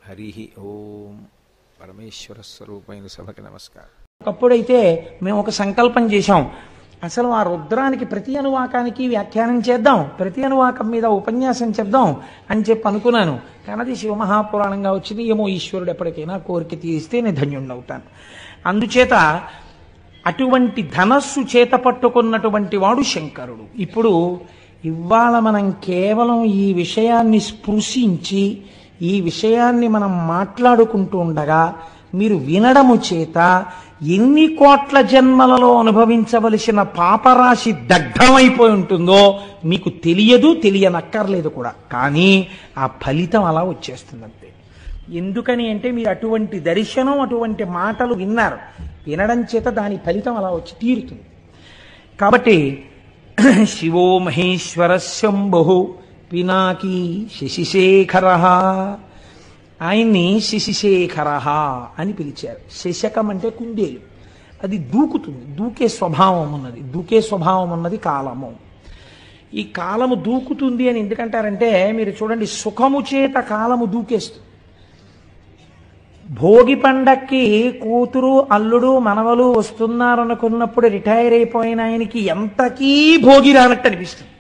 హరి ఓం. పరమేశ్వర స్వరూపమైన సభకి నమస్కారం. ఒకప్పుడైతే మేము ఒక సంకల్పం చేశాం, అసలు ఆ రుద్రానికి ప్రతి అనువాకానికి వ్యాఖ్యానం చేద్దాం, ప్రతి అనువాకం మీద ఉపన్యాసం చెప్దాం అని చెప్పి అనుకున్నాను. కానీ అది శివమహాపురాణంగా వచ్చింది. ఏమో ఈశ్వరుడు ఎప్పటికైనా కోరిక తీరిస్తే నేను ధన్యుణ్ణవుతాను. అందుచేత అటువంటి ధనస్సు చేత పట్టుకున్నటువంటి వాడు శంకరుడు. ఇప్పుడు ఇవాళ మనం కేవలం ఈ విషయాన్ని స్పృశించి ఈ విషయాన్ని మనం మాట్లాడుకుంటూ ఉండగా మీరు వినడము చేత ఎన్ని కోట్ల జన్మలలో అనుభవించవలసిన పాపరాశి దగ్ధమైపోయి ఉంటుందో మీకు తెలియదు, తెలియనక్కర్లేదు కూడా. కానీ ఆ ఫలితం అలా వచ్చేస్తుందంతే. ఎందుకని అంటే మీరు అటువంటి దర్శనం, అటువంటి మాటలు విన్నారు. వినడం చేత దాని ఫలితం అలా వచ్చి తీరుతుంది. కాబట్టి శివో మహేశ్వర శంభు పినాకీ శశిశేఖర, ఆయన్ని శశిశేఖర అని పిలిచారు. శశకం అంటే కుందేలు, అది దూకుతుంది, దూకే స్వభావం ఉన్నది. దూకే స్వభావం ఉన్నది కాలము. ఈ కాలము దూకుతుంది అని ఎందుకంటారంటే మీరు చూడండి, సుఖము చేత కాలము దూకేస్తుంది. భోగి పండక్కి కూతురు అల్లుడు మనవలు వస్తున్నారనుకున్నప్పుడు రిటైర్ అయిపోయిన ఆయనకి ఎంతకీ భోగి రానట్టు అనిపిస్తుంది.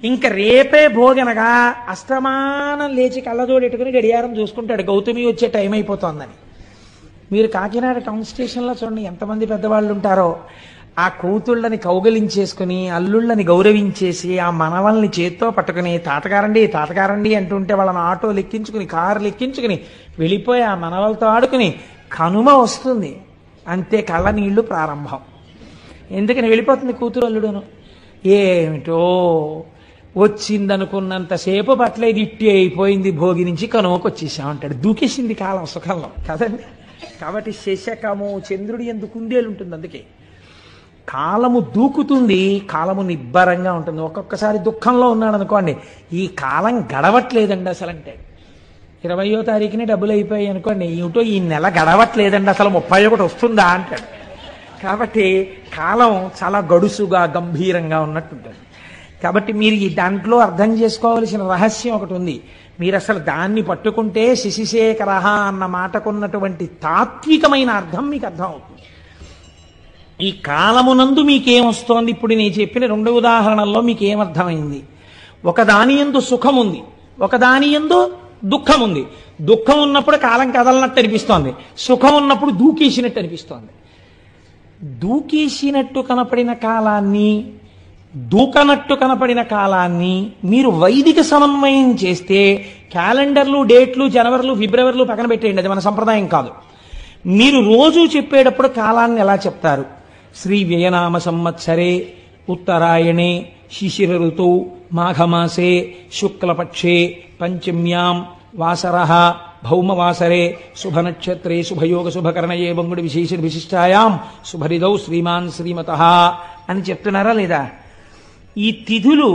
ఇంకా రేపే భోగనగా అస్తమానం లేచి కళ్ళజోడెట్టుకుని గడియారం చూసుకుంటాడు, గౌతమి వచ్చే టైం అయిపోతుందని. మీరు కాకినాడ టౌన్ స్టేషన్లో చూడండి ఎంతమంది పెద్దవాళ్ళు ఉంటారో. ఆ కూతుళ్ళని కౌగలించేసుకుని అల్లుళ్ళని గౌరవించేసి ఆ మనవల్ని చేత్తో పట్టుకుని తాతగారండి తాతగారండి అంటుంటే వాళ్ళని ఆటోలు ఎక్కించుకుని కార్లు ఎక్కించుకుని వెళ్ళిపోయి ఆ మనవలతో ఆడుకుని కనుమ వస్తుంది, అంతే కళ్ళ నీళ్లు ప్రారంభం. ఎందుకని వెళ్ళిపోతుంది కూతురు అల్లుడును. ఏమిటో వచ్చిందనుకున్నంతసేపు పట్లేదు, ఇట్టి అయిపోయింది, భోగి నుంచి కనుమకు వచ్చేసామంటాడు. దూకేసింది కాలం సుఖంలో కదండి. కాబట్టి శశకము చంద్రుడి యందు కుందేలు ఉంటుంది. అందుకే కాలము దూకుతుంది, కాలము నిబ్బరంగా ఉంటుంది. ఒక్కొక్కసారి దుఃఖంలో ఉన్నాడు అనుకోండి, ఈ కాలం గడవట్లేదండి అసలు అంటే. 20వ తారీఖుని డబ్బులు అయిపోయాయి అనుకోండి, ఏమిటో ఈ నెల గడవట్లేదండి అసలు 31 వస్తుందా అంటాడు. కాబట్టి కాలం చాలా గడుసుగా గంభీరంగా ఉన్నట్టుంటుంది. కాబట్టి మీరు ఈ దాంట్లో అర్థం చేసుకోవాల్సిన రహస్యం ఒకటి ఉంది. మీరు అసలు దాన్ని పట్టుకుంటే శశిశేఖర అన్న మాటకున్నటువంటి తాత్వికమైన అర్థం మీకు అర్థం అవుతుంది. ఈ కాలమునందు మీకేమొస్తోంది? ఇప్పుడు నేను చెప్పిన 2 ఉదాహరణల్లో మీకేమర్థమైంది? ఒకదాని యందు సుఖం ఉంది, ఒకదాని యందు దుఃఖం ఉంది. దుఃఖం ఉన్నప్పుడు కాలం కదలనట్టు అనిపిస్తోంది, సుఖం ఉన్నప్పుడు దూకేసినట్టు అనిపిస్తోంది. దూకేసినట్టు కనపడిన కాలాన్ని, దూకనట్టు కనపడిన కాలాన్ని మీరు వైదిక సమన్వయం చేస్తే క్యాలెండర్లు, డేట్లు, జనవరిలు, ఫిబ్రవరిలు పక్కన పెట్టేయండి, అది మన సంప్రదాయం కాదు. మీరు రోజు చెప్పేటప్పుడు కాలాన్ని ఎలా చెప్తారు? శ్రీ వ్యయనామ సంవత్సరే ఉత్తరాయణే శిశిర ఋతౌ మాఘమాసే శుక్లపక్షే పంచమ్యాం వాసరః భౌమవాసరే శుభనక్షత్రే శుభయోగ శుభకరణయే బంగుడి విశేష విశిష్టాయాం శుభరిదౌ శ్రీమాన్ శ్రీమతః అని చెప్తున్నారా లేదా? ఈ తిథులు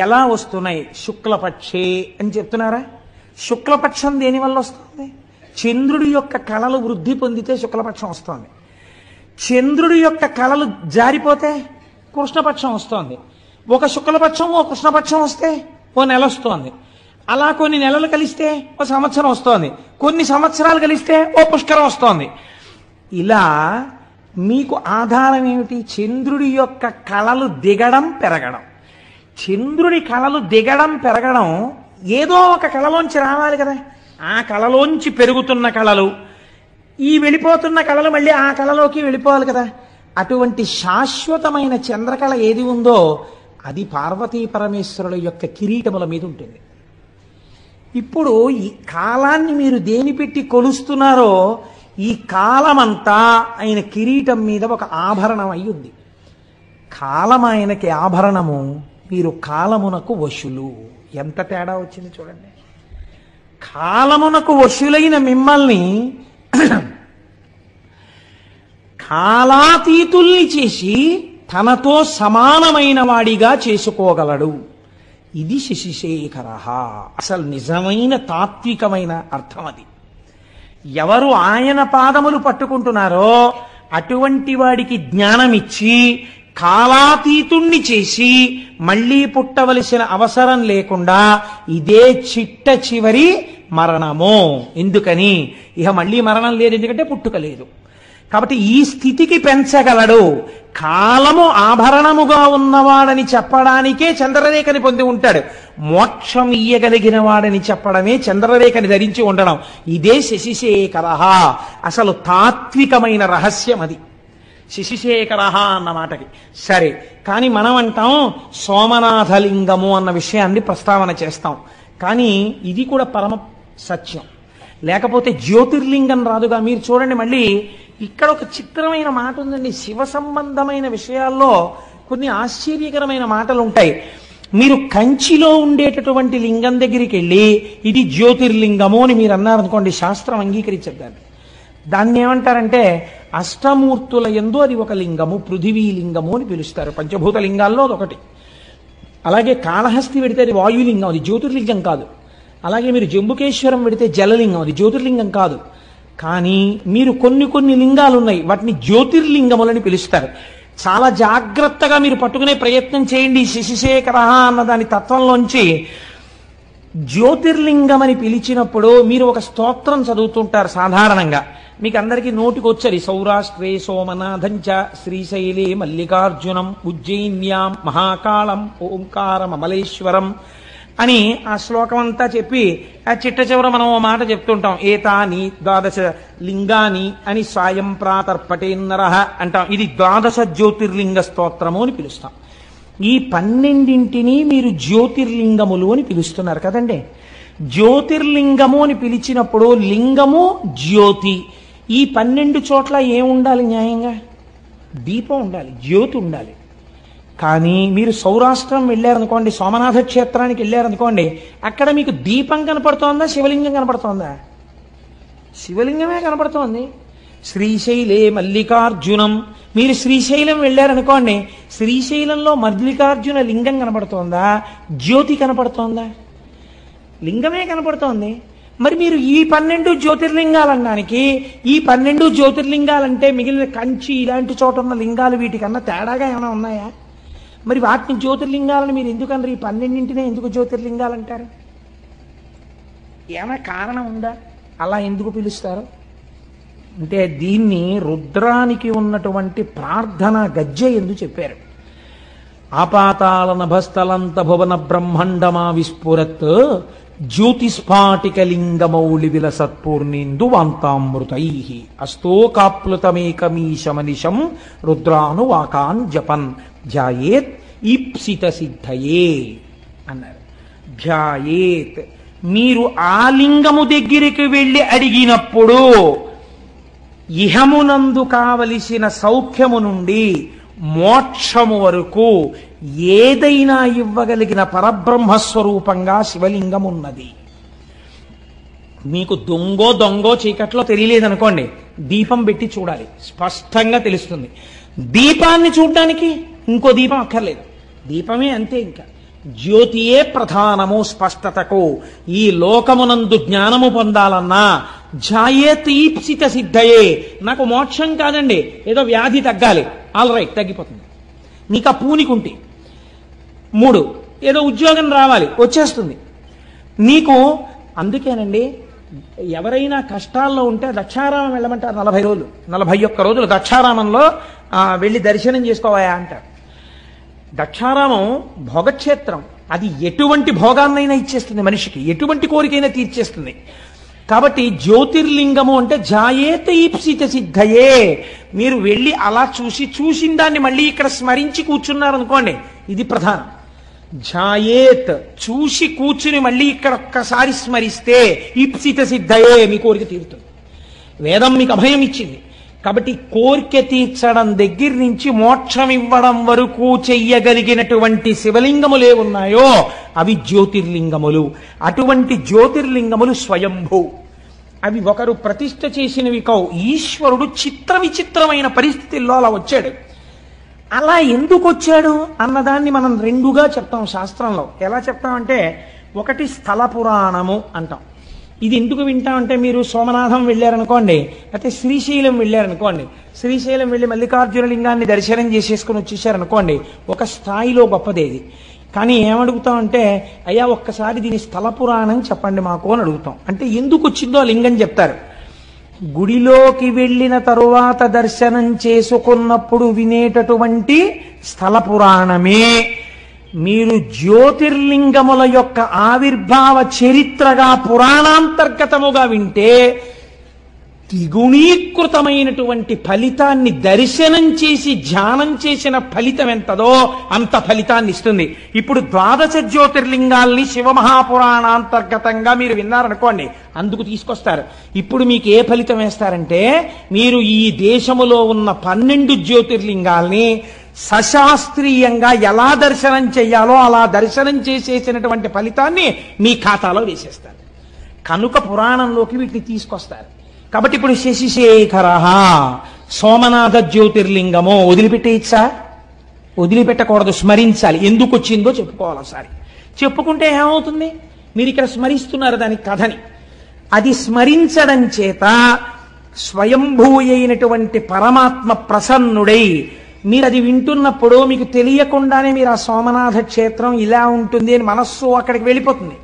ఎలా వస్తున్నాయి? శుక్లపక్షే అని చెప్తున్నారా? శుక్లపక్షం దేనివల్ల వస్తుంది? చంద్రుడి యొక్క కళలు వృద్ధి పొందితే శుక్లపక్షం వస్తుంది. చంద్రుడి యొక్క కళలు జారిపోతే కృష్ణపక్షం వస్తోంది. ఒక శుక్లపక్షం ఓ కృష్ణపక్షం వస్తే ఓ నెల వస్తోంది. అలా కొన్ని నెలలు కలిస్తే ఓ సంవత్సరం వస్తోంది, కొన్ని సంవత్సరాలు కలిస్తే ఓ పుష్కరం వస్తోంది. ఇలా మీకు ఆధారం ఏమిటి? చంద్రుడి యొక్క కళలు దిగడం పెరగడం. చంద్రుడి కళలు దిగడం పెరగడం ఏదో ఒక కళలోంచి రావాలి కదా. ఆ కళలోంచి పెరుగుతున్న కళలు, ఈ వెళ్ళిపోతున్న కళలు మళ్ళీ ఆ కళలోకి వెళ్ళిపోవాలి కదా. అటువంటి శాశ్వతమైన చంద్రకళ ఏది ఉందో అది పార్వతీ పరమేశ్వరుల యొక్క కిరీటముల మీద ఉంటుంది. ఇప్పుడు ఈ కాలాన్ని మీరు దేని పెట్టి కొలుస్తున్నారో ఈ కాలమంతా ఆయన కిరీటం మీద ఒక ఆభరణం అయి ఉంది. కాలం ఆయనకి ఆభరణము, మీరు కాలమునకు వశులు. ఎంత తేడా వచ్చింది చూడండి. కాలమునకు వశులైన మిమ్మల్ని కాలాతీతుల్ని చేసి తనతో సమానమైన వాడిగా చేసుకోగలడు. ఇది శశిశేఖర. అసలు నిజమైన తాత్వికమైన అర్థం అది. ఎవరు ఆయన పాదములు పట్టుకుంటున్నారో అటువంటి వాడికి జ్ఞానమిచ్చి కాలాతీతుణ్ణి చేసి మళ్ళీ పుట్టవలసిన అవసరం లేకుండా ఇదే చిట్ట చివరి మరణము. ఎందుకని? ఇక మళ్ళీ మరణం లేదు, ఎందుకంటే పుట్టుక లేదు. కాబట్టి ఈ స్థితికి పెంచగలడు. కాలము ఆభరణముగా ఉన్నవాడని చెప్పడానికే చంద్రరేఖని పొంది ఉంటాడు. మోక్షం ఇయ్యగలిగిన వాడని చెప్పడమే చంద్రరేఖని ధరించి ఉండడం. ఇదే శశిశేఖర. అసలు తాత్వికమైన రహస్యం అది, శశిశేఖర అన్న మాటకి. సరే, కానీ మనం అంటాం సోమనాథలింగము అన్న విషయాన్ని ప్రస్తావన చేస్తాం. కానీ ఇది కూడా పరమ సత్యం, లేకపోతే జ్యోతిర్లింగం రాదుగా. మీరు చూడండి, మళ్ళీ ఇక్కడ ఒక చిత్రమైన మాట ఉందండి. శివ సంబంధమైన విషయాల్లో కొన్ని ఆశ్చర్యకరమైన మాటలు ఉంటాయి. మీరు కంచిలో ఉండేటటువంటి లింగం దగ్గరికి వెళ్ళి ఇది జ్యోతిర్లింగము అని మీరు అన్నారనుకోండి, శాస్త్రం అంగీకరించద్దు. దాన్ని ఏమంటారంటే అష్టమూర్తుల యందు అది ఒక లింగము, పృథివీ లింగము అని పిలుస్తారు. పంచభూత లింగాల్లో అదొకటి. అలాగే కాళహస్తి పెడితే అది వాయులింగం, అది జ్యోతిర్లింగం కాదు. అలాగే మీరు జంబుకేశ్వరం పెడితే జలలింగం, అది జ్యోతిర్లింగం కాదు. కానీ మీరు కొన్ని లింగాలు ఉన్నాయి, వాటిని జ్యోతిర్లింగములని పిలుస్తారు. చాలా జాగ్రత్తగా మీరు పట్టుకునే ప్రయత్నం చేయండి. శశిశేఖర అన్న దాని తత్వంలోంచి జ్యోతిర్లింగం అని పిలిచినప్పుడు మీరు ఒక స్తోత్రం చదువుతుంటారు సాధారణంగా. మీకు అందరికీ నోటికొచ్చది. సౌరాష్ట్రే సోమనాథంచ శ్రీశైలే మల్లికార్జునం ఉజ్జయిన్యాం మహాకాళం ఓంకారమమలేశ్వరం అని ఆ శ్లోకం అంతా చెప్పి ఆ చిట్ట చివర మనం ఓ మాట చెప్తుంటాం, ఏతాని ద్వాదశ లింగాని అని సాయం ప్రాతర్పటేన్నరః అంటాం. ఇది ద్వాదశ జ్యోతిర్లింగ స్తోత్రము అని పిలుస్తాం. ఈ 12 మీరు జ్యోతిర్లింగములు అని పిలుస్తున్నారు కదండి. జ్యోతిర్లింగము అని పిలిచినప్పుడు లింగము జ్యోతి, ఈ 12 చోట్ల ఏముండాలి? న్యాయంగా దీపం ఉండాలి, జ్యోతి ఉండాలి. కానీ మీరు సౌరాష్ట్రం వెళ్ళారనుకోండి, సోమనాథ క్షేత్రానికి వెళ్ళారనుకోండి, అక్కడ మీకు దీపం కనపడుతోందా, శివలింగం కనపడుతోందా? శివలింగమే కనపడుతోంది. శ్రీశైలే మల్లికార్జునం, మీరు శ్రీశైలం వెళ్ళారనుకోండి, శ్రీశైలంలో మల్లికార్జున లింగం కనపడుతోందా, జ్యోతి కనపడుతోందా? లింగమే కనపడుతోంది. మరి మీరు ఈ 12 జ్యోతిర్లింగాలనడానికి, ఈ 12 జ్యోతిర్లింగాలంటే మిగిలిన కంచి ఇలాంటి చోట ఉన్న లింగాలు వీటికన్నా తేడాగా ఏమైనా ఉన్నాయా? మరి వాటిని జ్యోతిర్లింగాలను మీరు ఎందుకన్నారు? ఈ 12 ఎందుకు జ్యోతిర్లింగాలు అంటారు? ఏమైనా కారణం ఉందా? అలా ఎందుకు పిలుస్తారు అంటే దీన్ని రుద్రానికి ఉన్నటువంటి ప్రార్థన గజ్జె ఎందుకు చెప్పారు. ఆపాతాళ నభస్థలంత భువన బ్రహ్మండమా విస్ఫురత్ జ్యోతిస్ఫాటికలింగమౌళి విలసత్పూర్ణేందు వాంతామృతై అస్తోకాప్లుతమేకమీశమనిశం రుద్రానువాకాన్ జపన్ ధ్యాయేత్ ఈప్సిత సిద్ధయే అన్నారు. ధ్యాయేత్, మీరు ఆ లింగము దగ్గరికి వెళ్ళి అడిగినప్పుడు ఇహమునందు కావలసిన సౌఖ్యము నుండి మోక్షము వరకు ఏదైనా ఇవ్వగలిగిన పరబ్రహ్మస్వరూపంగా శివలింగం ఉన్నది. మీకు దొంగో చీకట్లో తెలియలేదనుకోండి, దీపం పెట్టి చూడాలి, స్పష్టంగా తెలుస్తుంది. దీపాన్ని చూడడానికి ఇంకో దీపం అక్కర్లేదు, దీపమే అంతే. ఇంకా జ్యోతియే ప్రధానము స్పష్టతకు. ఈ లోకమునందు జ్ఞానము పొందాలన్నా ఝాయేత్ ఈప్సిత సిద్ధయే. నాకు మోక్షం కాదండి, ఏదో వ్యాధి తగ్గాలి, ఆల్ రైట్ తగ్గిపోతుంది. నీకు ఆ పూనికుంటే 3 ఏదో ఉద్యోగం రావాలి, వచ్చేస్తుంది నీకు. అందుకేనండి ఎవరైనా కష్టాల్లో ఉంటే దక్షారామం వెళ్ళమంటారు. 40 రోజులు 41 రోజులు దక్షారామంలో వెళ్ళి దర్శనం చేసుకోవాయా అంటారు. దక్షారామం భోగక్షేత్రం, అది ఎటువంటి భోగాన్నైనా ఇచ్చేస్తుంది మనిషికి, ఎటువంటి కోరికైనా తీర్చేస్తుంది. కాబట్టి జ్యోతిర్లింగము అంటే ఝాయేత్ ఈప్సిత సిద్ధయే. మీరు వెళ్ళి అలా చూసిన దాన్ని మళ్ళీ ఇక్కడ స్మరించి కూర్చున్నారనుకోండి, ఇది ప్రధానం. ఝాయేత్, చూసి కూర్చుని మళ్ళీ ఇక్కడ ఒక్కసారి స్మరిస్తే ఈప్సిత సిద్ధయే, మీ కోరిక తీరుతుంది. వేదం మీకు అభయం ఇచ్చింది. కాబట్టి కోరిక తీర్చడం దగ్గర నుంచి మోక్షం ఇవ్వడం వరకు చెయ్యగలిగినటువంటి శివలింగములు ఏమున్నాయో అవి జ్యోతిర్లింగములు. అటువంటి జ్యోతిర్లింగములు స్వయంభూ, అవి ఒకరు ప్రతిష్ఠ చేసినవి కావు. ఈశ్వరుడు చిత్ర విచిత్రమైన పరిస్థితుల్లో అలా వచ్చాడు. అలా ఎందుకు వచ్చాడు అన్నదాన్ని మనం 2గా చెప్తాం శాస్త్రంలో. ఎలా చెప్తామంటే, ఒకటి స్థల పురాణము అంటాం. ఇది ఎందుకు వింటామంటే, మీరు సోమనాథం వెళ్ళారనుకోండి, అయితే శ్రీశైలం వెళ్ళారనుకోండి, శ్రీశైలం వెళ్ళి మల్లికార్జున లింగాన్ని దర్శనం చేసేసుకుని వచ్చేసారనుకోండి, ఒక స్థాయిలో గొప్పదేది. కానీ ఏమడుగుతామంటే అయ్యా ఒక్కసారి దీని స్థల పురాణం చెప్పండి మాకు అని అడుగుతాం. అంటే ఎందుకు వచ్చిందో లింగం చెప్తారు. గుడిలోకి వెళ్ళిన తరువాత దర్శనం చేసుకున్నప్పుడు వినేటటువంటి స్థల పురాణమే మీరు జ్యోతిర్లింగముల యొక్క ఆవిర్భావ చరిత్రగా పురాణాంతర్గతముగా వింటే ద్విగుణీకృతమైనటువంటి ఫలితాన్ని దర్శనం చేసి ధ్యానం చేసిన ఫలితం ఎంతదో అంత ఫలితాన్ని ఇస్తుంది. ఇప్పుడు 12 జ్యోతిర్లింగాల్ని శివమహాపురాణాంతర్గతంగా మీరు విన్నారనుకోండి, అందుకు తీసుకొస్తారు. ఇప్పుడు మీకు ఏ ఫలితం వేస్తారంటే మీరు ఈ దేశములో ఉన్న 12 జ్యోతిర్లింగాల్ని సశాస్త్రీయంగా ఎలా దర్శనం చెయ్యాలో అలా దర్శనం చేసేసినటువంటి ఫలితాన్ని మీ ఖాతాలో వేసేస్తారు. కనుక పురాణంలోకి వీటిని తీసుకొస్తారు. కాబట్టి ఇప్పుడు శశిశేఖర సోమనాథ జ్యోతిర్లింగము వదిలిపెట్టేయచ్చా? వదిలిపెట్టకూడదు, స్మరించాలి. ఎందుకు వచ్చిందో చెప్పుకోవాలి. ఒకసారి చెప్పుకుంటే ఏమవుతుంది? మీరు ఇక్కడ స్మరిస్తున్నారు దాని కథని. అది స్మరించడం చేత స్వయంభూ అయినటువంటి పరమాత్మ ప్రసన్నుడై మీరు అది వింటున్నప్పుడు మీకు తెలియకుండానే మీరు ఆ సోమనాథ క్షేత్రం ఇలా ఉంటుంది అని మనస్సు అక్కడికి వెళ్ళిపోతుంది.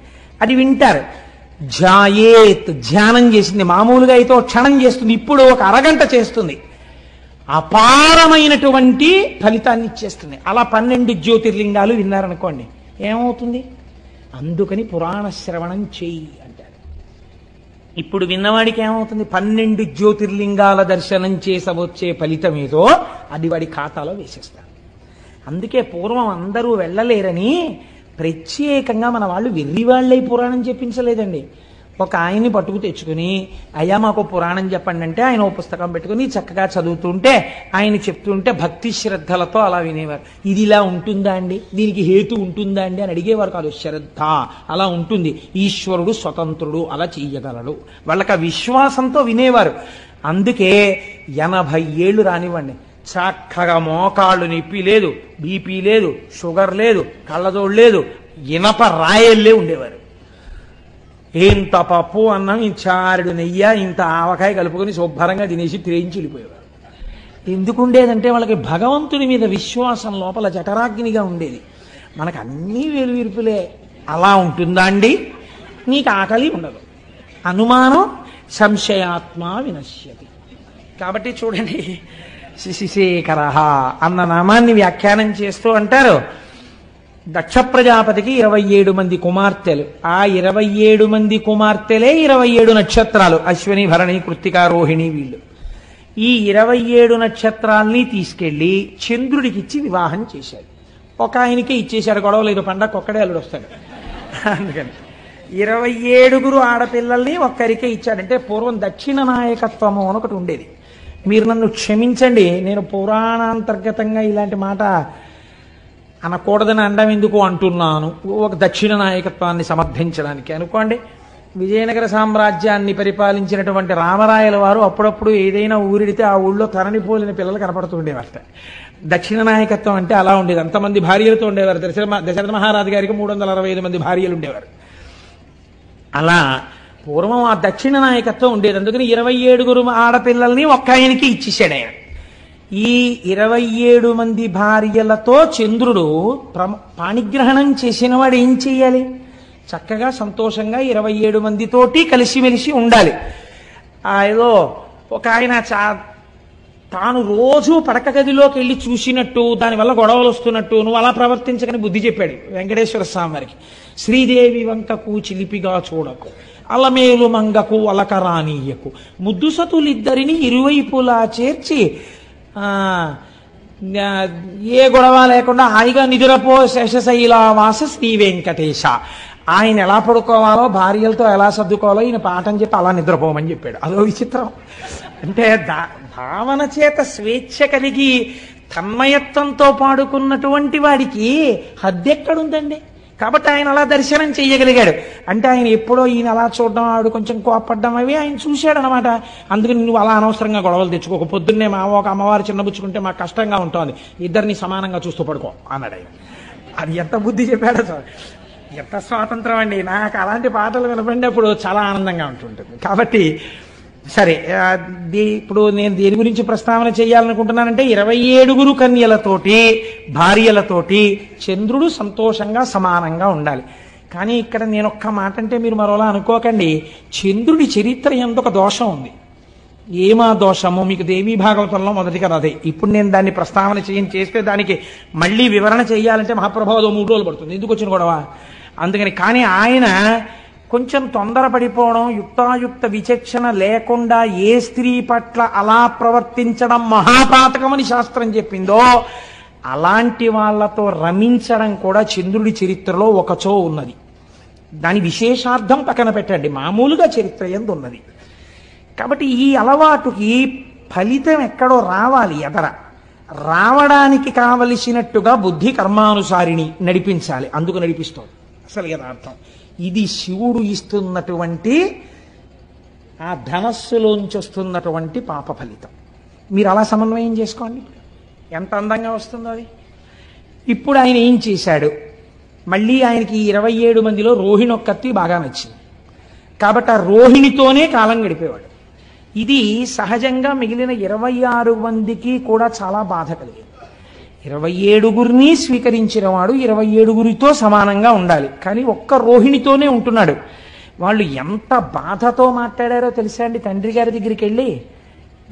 అది వింటారు. ధ్యాయేత్, ధ్యానం చేసింది. మామూలుగా అయితే క్షణం చేస్తుంది, ఇప్పుడు ఒక అరగంట చేస్తుంది. అపారమైనటువంటి ఫలితాన్ని ఇచ్చేస్తుంది. అలా 12 జ్యోతిర్లింగాలు విన్నారనుకోండి, ఏమవుతుంది? అందుకని పురాణ శ్రవణం చెయ్యి అంటారు. ఇప్పుడు విన్నవాడికి ఏమవుతుంది? 12 జ్యోతిర్లింగాల దర్శనం చేసవచ్చే ఫలితం ఏదో అది వాడి ఖాతాలో వేసేస్తారు. అందుకే పూర్వం అందరూ వెళ్ళలేరని ప్రత్యేకంగా మన వాళ్ళు వెర్రివాళ్ళై పురాణం చెప్పించలేదండి. ఒక ఆయన్ని పట్టుకు తెచ్చుకుని అయ్యా మాకు పురాణం చెప్పండి అంటే ఆయన ఓ పుస్తకం పెట్టుకుని చక్కగా చదువుతుంటే ఆయన చెప్తుంటే భక్తి శ్రద్ధలతో అలా వినేవారు. ఇది ఇలా ఉంటుందా అండి, దీనికి హేతు ఉంటుందా అండి అని అడిగేవారు కాదు. శ్రద్ధ అలా ఉంటుంది, ఈశ్వరుడు స్వతంత్రుడు, అలా చెయ్యగలడు, వాళ్ళకి ఆ విశ్వాసంతో వినేవారు. అందుకే 80 ఏళ్ళు రానివ్వండి, చక్కగా మోకాళ్ళు నొప్పి లేదు, బీపీ లేదు, షుగర్ లేదు, కళ్ళజోడు లేదు, ఇనప రాయల్లే ఉండేవారు. ఇంత పప్పు అన్నం, ఇంత చారుడు నెయ్యి, ఇంత ఆవకాయ కలుపుకొని శుభ్రంగా తినేసి తిరిగి వెళ్ళిపోయేవారు. ఎందుకు ఉండేదంటే వాళ్ళకి భగవంతుని మీద విశ్వాసం లోపల జఠరాగ్నిగా ఉండేది. మనకు అన్నీ వేరువిరుపులే. అలా ఉంటుందా అండి? నీకు ఆకలి ఉండదు, అనుమానం సంశయాత్మ వినశ్యతి. కాబట్టి చూడండి, శశిశేఖర అన్న నామాన్ని వ్యాఖ్యానం చేస్తూ అంటారు, దక్ష ప్రజాపతికి 27 మంది కుమార్తెలు. ఆ 27 మంది కుమార్తెలే 27 నక్షత్రాలు, అశ్విని భరణి కృత్తిక రోహిణి. వీళ్ళు ఈ 27 నక్షత్రాల్ని తీసుకెళ్లి చంద్రుడికి ఇచ్చి వివాహం చేశాడు. ఒక ఆయనకే ఇచ్చేశాడు, గొడవ లేదు, పండగ ఒక్కడే అల్లుడు వస్తాడు. అందుకని 27 ఆడపిల్లల్ని ఒక్కరికే ఇచ్చాడంటే పూర్వం దక్షిణ నాయకత్వము అని ఒకటి ఉండేది. మీరు నన్ను క్షమించండి, నేను పురాణాంతర్గతంగా ఇలాంటి మాట అనకూడదని అండం ఎందుకు అంటున్నాను, ఒక దక్షిణ నాయకత్వాన్ని సమర్థించడానికి. అనుకోండి, విజయనగర సామ్రాజ్యాన్ని పరిపాలించినటువంటి రామరాయల వారు అప్పుడప్పుడు ఏదైనా ఊరిడితే ఆ ఊళ్ళో తరణిపోలిన పిల్లలు కనపడుతూ ఉండేవారట. దక్షిణ నాయకత్వం అంటే అలా ఉండేది. అంతమంది భార్యలతో ఉండేవారు. దశరథ మహారాజు గారికి 365 మంది భార్యలు ఉండేవారు. అలా పూర్వం ఆ దక్షిణ నాయకత్వం ఉండేది. అందుకని 27 ఆడపిల్లల్ని ఒక్క ఆయనకి ఇచ్చేసాడు ఆయన. ఈ 27 మంది భార్యలతో చంద్రుడు పాణిగ్రహణం చేసిన వాడు ఏం చెయ్యాలి? చక్కగా సంతోషంగా 27 మందితోటి కలిసిమెలిసి ఉండాలి. ఏదో ఒక ఆయన తాను రోజు పడక గదిలోకి వెళ్ళి చూసినట్టు, దానివల్ల గొడవలు వస్తున్నట్టు నువ్వు అలా ప్రవర్తించకని బుద్ధి చెప్పాడు వెంకటేశ్వర స్వామి వారికి. శ్రీదేవి వంకకు చిలిపిగా చూడకు, అలమేలు మంగకు అలకరానీయకు, ముద్దు సతులిద్దరిని ఇరువైపులా చేర్చి ఏ గొడవ లేకుండా హాయిగా నిదురపో శేషశైలావాస శ్రీ వెంకటేశ. ఆయన ఎలా పడుకోవాలో, భార్యలతో ఎలా సర్దుకోవాలో ఈయన పాఠం చెప్పి అలా నిద్రపోమని చెప్పాడు. అదో విచిత్రం. అంటే భావన చేత స్వేచ్ఛ కలిగి తన్మయత్వంతో పాడుకున్నటువంటి వాడికి హద్దెక్కడుందండి? కాబట్టి ఆయన అలా దర్శనం చేయగలిగాడు. అంటే ఆయన ఎప్పుడో ఈయన అలా చూడడం, ఆవిడ కొంచెం కోపడ్డం అవి ఆయన చూశాడు అనమాట. అందుకని నువ్వు అలా అనవసరంగా గొడవలు తెచ్చుకోక, పొద్దున్నే ఒక అమ్మవారు చిన్నబుచ్చుకుంటే మాకు కష్టంగా ఉంటుంది, ఇద్దరిని సమానంగా చూస్తూ పడుకో అన్నాడు ఆయన. అది ఎంత బుద్ధి చెప్పాడో సార్, ఎంత స్వాతంత్రం అండి. నాకు అలాంటి పాటలు వినపడినప్పుడు చాలా ఆనందంగా ఉంటుంటుంది. కాబట్టి సరే, ఇప్పుడు నేను దేని గురించి ప్రస్తావన చేయాలనుకుంటున్నానంటే 27 కన్యలతోటి భార్యలతోటి చంద్రుడు సంతోషంగా సమానంగా ఉండాలి. కానీ ఇక్కడ నేను ఒక్క మాట అంటే మీరు మరోలా అనుకోకండి. చంద్రుడి చరిత్ర యందు ఒక దోషం ఉంది. ఏమా దోషము? మీకు దేవీ భాగవతంలో మొదటి కథ అదే. ఇప్పుడు నేను దాన్ని ప్రస్తావన చేస్తే దానికి మళ్ళీ వివరణ చేయాలంటే మహాప్రభావం 3 రోజులు పడుతుంది. ఎందుకు వచ్చిన గొడవ? అందుకని. కానీ ఆయన కొంచెం తొందరపడిపోవడం, యుక్తాయుక్త విచక్షణ లేకుండా ఏ స్త్రీ పట్ల అలా ప్రవర్తించడం మహాపాతకమని శాస్త్రం చెప్పిందో అలాంటి వాళ్లతో రమించడం కూడా చంద్రుడి చరిత్రలో ఒకచో ఉన్నది. దాని విశేషార్థం పక్కన పెట్టండి, మామూలుగా చరిత్ర యందు ఉన్నది. కాబట్టి ఈ అలవాటుకి ఫలితం ఎక్కడో రావాలి, ఎదర రావడానికి కావలసినట్టుగా బుద్ధి కర్మానుసారిని నడిపించాలి. అందుకు నడిపిస్తోంది అసలు యథార్థం. ఇది శివుడు ఇస్తున్నటువంటి ఆ ధనస్సులోంచి వస్తున్నటువంటి పాప ఫలితం. మీరు అలా సమన్వయం చేసుకోండి, ఎంత అందంగా వస్తుందో అది. ఇప్పుడు ఆయన ఏం చేశాడు? మళ్ళీ ఆయనకి 27 మందిలో రోహిణి ఒక్కత్తి బాగా నచ్చింది కాబట్టి ఆ రోహిణితోనే కాలం గడిపేవాడు. ఇది సహజంగా మిగిలిన 26 మందికి కూడా చాలా బాధ కలిగింది. 27 స్వీకరించిన వాడు 27 సమానంగా ఉండాలి, కానీ ఒక్క రోహిణితోనే ఉంటున్నాడు. వాళ్ళు ఎంత బాధతో మాట్లాడారో తెలుసా అండి? తండ్రి గారి దగ్గరికి వెళ్ళి,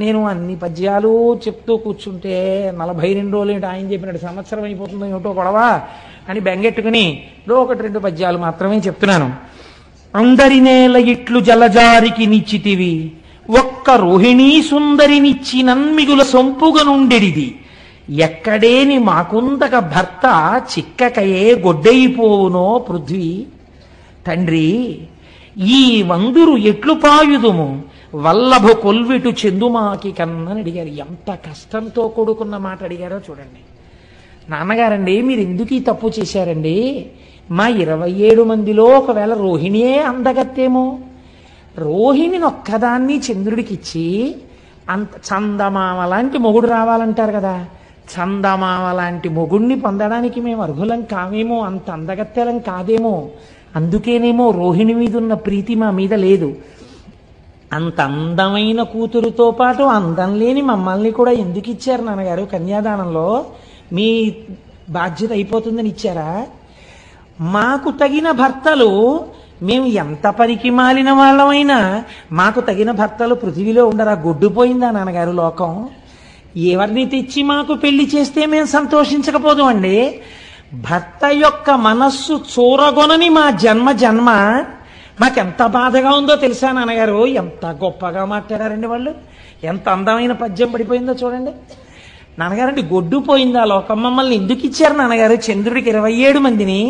నేను అన్ని పద్యాలు చెప్తూ కూర్చుంటే 42 రోజులు ఏంటి, ఆయన చెప్పినట్టు సంవత్సరం అయిపోతుందో ఏమిటో గొడవ అని బెంగెట్టుకుని 1-2 పద్యాలు మాత్రమే చెప్తున్నాను. అందరి నేల ఇట్లు జలజారికి నిచ్చితివి, ఒక్క రోహిణీ సుందరినిచ్చి నన్మిగుల సొంపుగా నుండెడిది, ఎక్కడేని మాకుందక భర్త చిక్కకయే గొడ్డైపోవునో పృథ్వీ. తండ్రి, ఈ వందురు ఎట్లు పాయుదుము వల్లభ కొల్విటు చెందుమాకి కన్నని అడిగారు. ఎంత కష్టంతో కూడుకున్న మాట అడిగారో చూడండి. నాన్నగారండి, మీరు ఎందుకు ఈ తప్పు చేశారండి? మా 27 మందిలో ఒకవేళ రోహిణియే అందగత్తేమో, రోహిణిని ఒక్కదాన్ని చంద్రుడికిచ్చి అంత చందమామ లాంటి మొగుడు రావాలంటారు కదా, చందమామ లాంటి మొగుడిని పొందడానికి మేము అర్హులం కావేమో, అంత అందగత్తెలం కాదేమో, అందుకేనేమో రోహిణి మీద ఉన్న ప్రీతి మా మీద లేదు. అంత అందమైన కూతురుతో పాటు అందం లేని మమ్మల్ని కూడా ఎందుకు ఇచ్చారు నాన్నగారు? కన్యాదానంలో మీ బాధ్యత అయిపోతుందని ఇచ్చారా? మాకు తగిన భర్తలు, మేము ఎంత పనికి మాలిన వాళ్ళమైనా మాకు తగిన భర్తలు పృథివీలో ఉండరా? గొడ్డుపోయిందా నాన్నగారు లోకం? ఎవరిని తెచ్చి మాకు పెళ్లి చేస్తే మేము సంతోషించకపోదు అండి. భర్త యొక్క మనస్సు చూరగొనని మా జన్మ మాకెంత బాధగా ఉందో తెలుసా నాన్నగారు? ఎంత గొప్పగా మాట్లాడారండి వాళ్ళు, ఎంత అందమైన పద్యం పడిపోయిందో చూడండి. నాన్నగారండి, గొడ్డుపోయిందా లోకం? మమ్మల్ని ఎందుకు ఇచ్చారు నాన్నగారు? చంద్రుడికి 27 మందిని,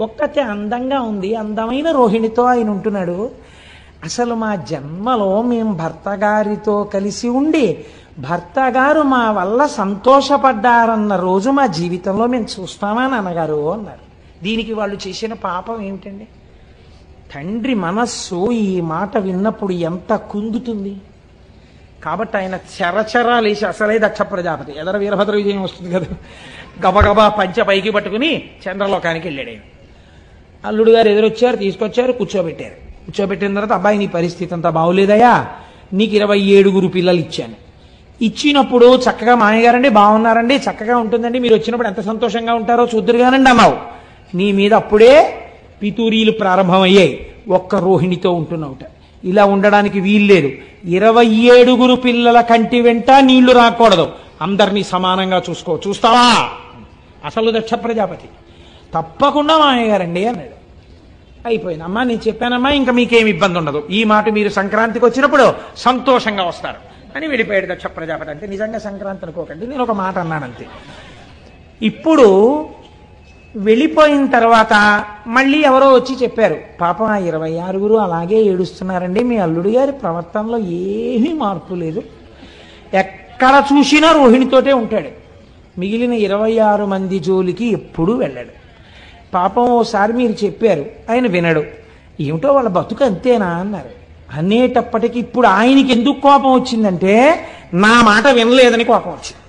ఒక్కతే అందంగా ఉంది, అందమైన రోహిణితో ఆయన ఉంటున్నాడు. అసలు మా జన్మలో మేము భర్త గారితో కలిసి ఉండి భర్త గారు మా వల్ల సంతోషపడ్డారన్న రోజు మా జీవితంలో మేము చూస్తామా నాన్నగారు అన్నారు. దీనికి వాళ్ళు చేసిన పాపం ఏమిటండి? తండ్రి మనస్సు ఈ మాట విన్నప్పుడు ఎంత కుందుతుంది. కాబట్టి ఆయన చరచరా లేచి, అసలే దక్ష ప్రజాపతి, ఎదర వీరభద్ర విజయం వస్తుంది కదా, గబగబా పంచ పైకి పట్టుకుని చంద్రలోకానికి వెళ్ళాడు. అల్లుడు గారు ఎదురొచ్చారు, తీసుకొచ్చారు, కూర్చోబెట్టారు. కూర్చోబెట్టిన తర్వాత, అబ్బాయి నీ పరిస్థితి అంతా బాగులేదయా, నీకు 27 పిల్లలు ఇచ్చాను. ఇచ్చినప్పుడు చక్కగా మామయ్యగారండి బాగున్నారండి, చక్కగా ఉంటుందండి, మీరు వచ్చినప్పుడు ఎంత సంతోషంగా ఉంటారో చూద్దురుగానండి అన్నావు. నీ మీద అప్పుడే పితూరీలు ప్రారంభమయ్యాయి. ఒక్క రోహిణితో ఉంటున్నావుట. ఇలా ఉండడానికి వీల్లేదు. 27 పిల్లల కంటి వెంట నీళ్లు రాకూడదు, అందరినీ సమానంగా చూస్తావా? అసలు దక్ష ప్రజాపతి. తప్పకుండా మామయ్యగారండి అన్నాడు. అయిపోయింది. అమ్మా నేను చెప్పానమ్మా, ఇంకా మీకేమి ఇబ్బంది ఉండదు, ఈ మాట మీరు సంక్రాంతికి వచ్చినప్పుడు సంతోషంగా వస్తారు అని వెళ్ళిపోయాడు దక్ష ప్రజాపతి. అంటే నిజంగా సంక్రాంతి అనుకోకండి, నేను ఒక మాట అన్నానంతే. ఇప్పుడు వెళ్ళిపోయిన తర్వాత మళ్ళీ ఎవరో వచ్చి చెప్పారు, పాపం ఆ 26 అలాగే ఏడుస్తున్నారండి, మీ అల్లుడు గారి ప్రవర్తనలో ఏమీ మార్పు లేదు, ఎక్కడ చూసినా రోహిణితోటే ఉంటాడు, మిగిలిన 26 మంది జోలికి ఎప్పుడూ వెళ్ళాడు. పాపం ఓసారి మీరు చెప్పారు, ఆయన వినడు, ఏమిటో వాళ్ళ బతుకు అంతేనా అన్నారు. అనేటప్పటికి ఇప్పుడు ఆయనకి ఎందుకు కోపం వచ్చిందంటే, నా మాట వినలేదని కోపం వచ్చింది.